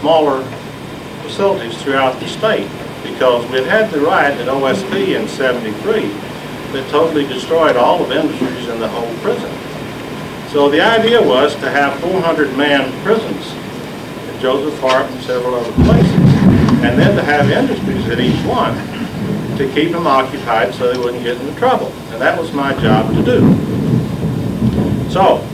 smaller facilities throughout the state, because we had the riot at OSP in '73 that totally destroyed all of industries in the whole prison. So the idea was to have 400-man prisons at Joseph Hart and several other places, and then to have industries at each one to keep them occupied so they wouldn't get into trouble. And that was my job to do. So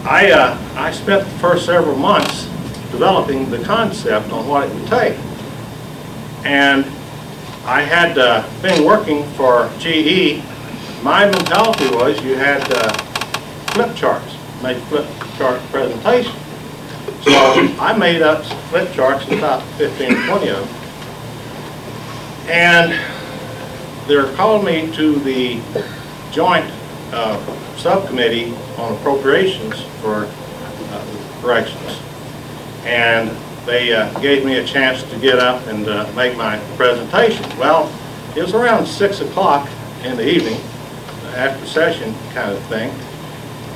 I spent the first several months developing the concept on what it would take. And I had been working for GE. My mentality was you had flip charts, made flip chart presentation. So I made up flip charts, about 15 or 20 of them. And they're calling me to the joint subcommittee on appropriations for corrections. And they gave me a chance to get up and make my presentation. Well, it was around 6 o'clock in the evening, after session kind of thing.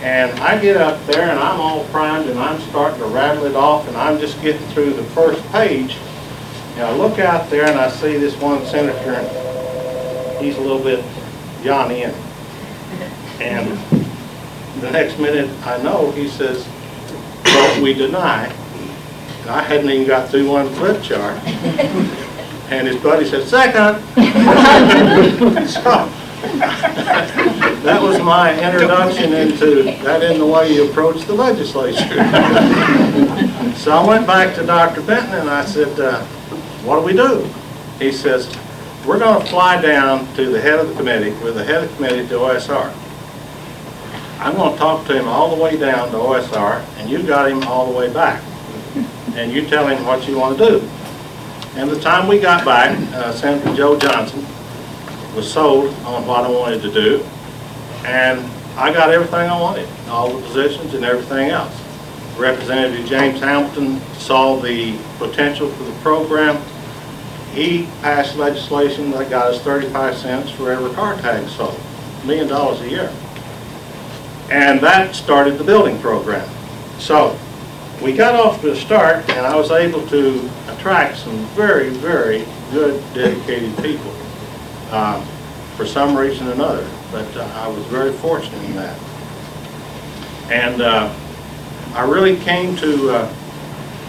And I get up there and I'm all primed and I'm starting to rattle it off, and I'm just getting through the first page. And I look out there and I see this one senator, and he's a little bit yawny in. And the next minute I know he says, "Well, we deny." And I hadn't even got through one flip chart. And his buddy said, "Second." So that was my introduction into that in the way you approach the legislature. So I went back to Dr. Benton and I said, "What do we do?" He says, "We're going to fly down to the head of the committee, with the head of the committee to OSR. I'm going to talk to him all the way down to OSR, and you got him all the way back. And you tell him what you want to do." And the time we got back, Senator Joe Johnson was sold on what I wanted to do, and I got everything I wanted, all the positions and everything else. Representative James Hamilton saw the potential for the program. He passed legislation that got us 35 cents for every car tag sold, $1 million a year. And that started the building program. So we got off to a start, and I was able to attract some very, very good, dedicated people for some reason or another. But I was very fortunate in that. And I really came to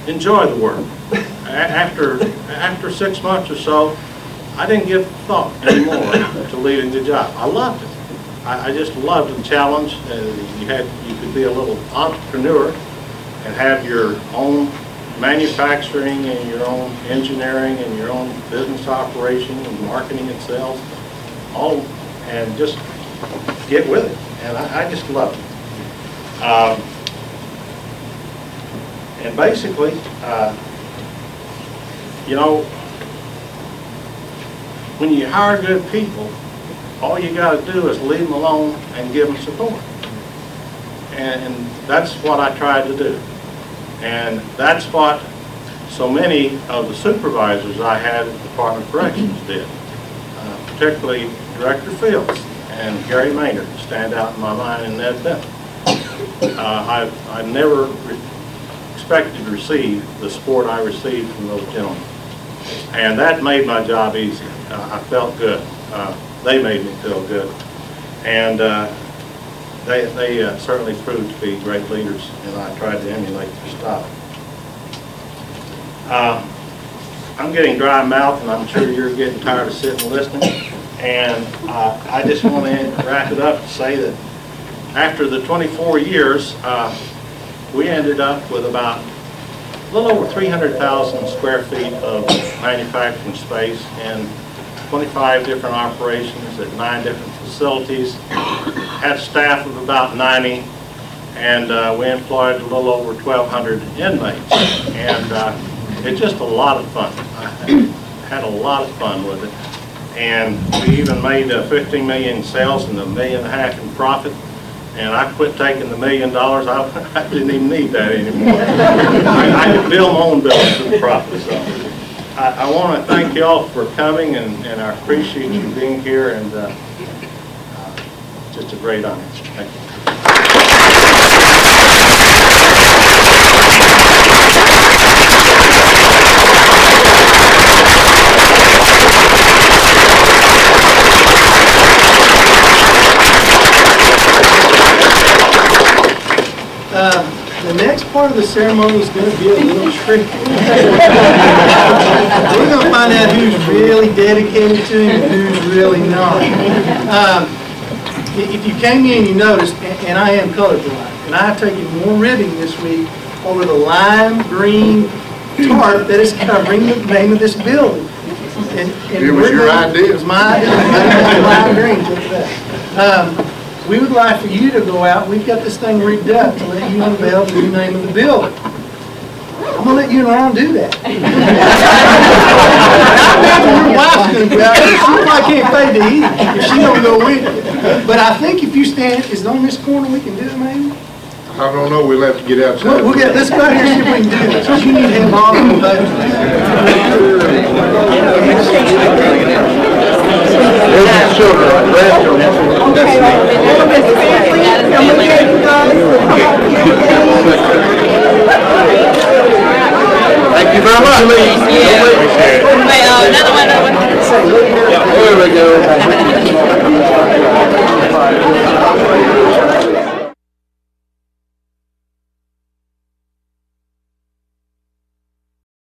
enjoy the work. After 6 months or so, I didn't give thought anymore to leaving the job. I loved it. I just loved the challenge. You could be a little entrepreneur and have your own manufacturing and your own engineering and your own business operation and marketing and sales, all, and just get with it. And I just loved it. And basically, you know, when you hire good people, all you got to do is leave them alone and give them support. And that's what I tried to do. And that's what so many of the supervisors I had at the Department of Corrections did, particularly Director Fields and Gary Maynard stand out in my mind, and Ned Benton. I never expected to receive the support I received from those gentlemen. And that made my job easy. I felt good. They made me feel good. And they certainly proved to be great leaders, and I tried to emulate their style. I'm getting dry mouth, and I'm sure you're getting tired of sitting and listening. And I just want to wrap it up to say that after the 24 years, we ended up with about a little over 300,000 square feet of manufacturing space and 25 different operations at 9 different facilities, had a staff of about 90, and we employed a little over 1,200 inmates. And it's just a lot of fun. I had a lot of fun with it. And we even made 15 million in sales and $1.5 million in profit. And I quit taking the $1 million. I didn't even need that anymore. I could build my own buildings with profit. So I want to thank you all for coming, and I appreciate you being here, and just a great honor. Thank you. part of the ceremony is going to be a little tricky. We're going to find out who's really dedicated to him and who's really not. If you came in, you noticed, and I am colorblind, and I have taken more ribbing this week over the lime green tarp that is covering the name of this building. And It was your idea. It was my idea. Lime green, look at that. We would like for you to go out. We've got this thing rigged up to let you unveil the new name of the building. I'm going to let you and Ron do that. I imagine your wife's going to go out there. She probably can't pay to eat if she don't go with you. But I think if you stand, is it on this corner we can do it, maybe? I don't know, we'll have to get outside. Let's go out here and see if we can do this. Because you need to have all of them votes. There's the children, Thank you very much. Wait, another one. There we go.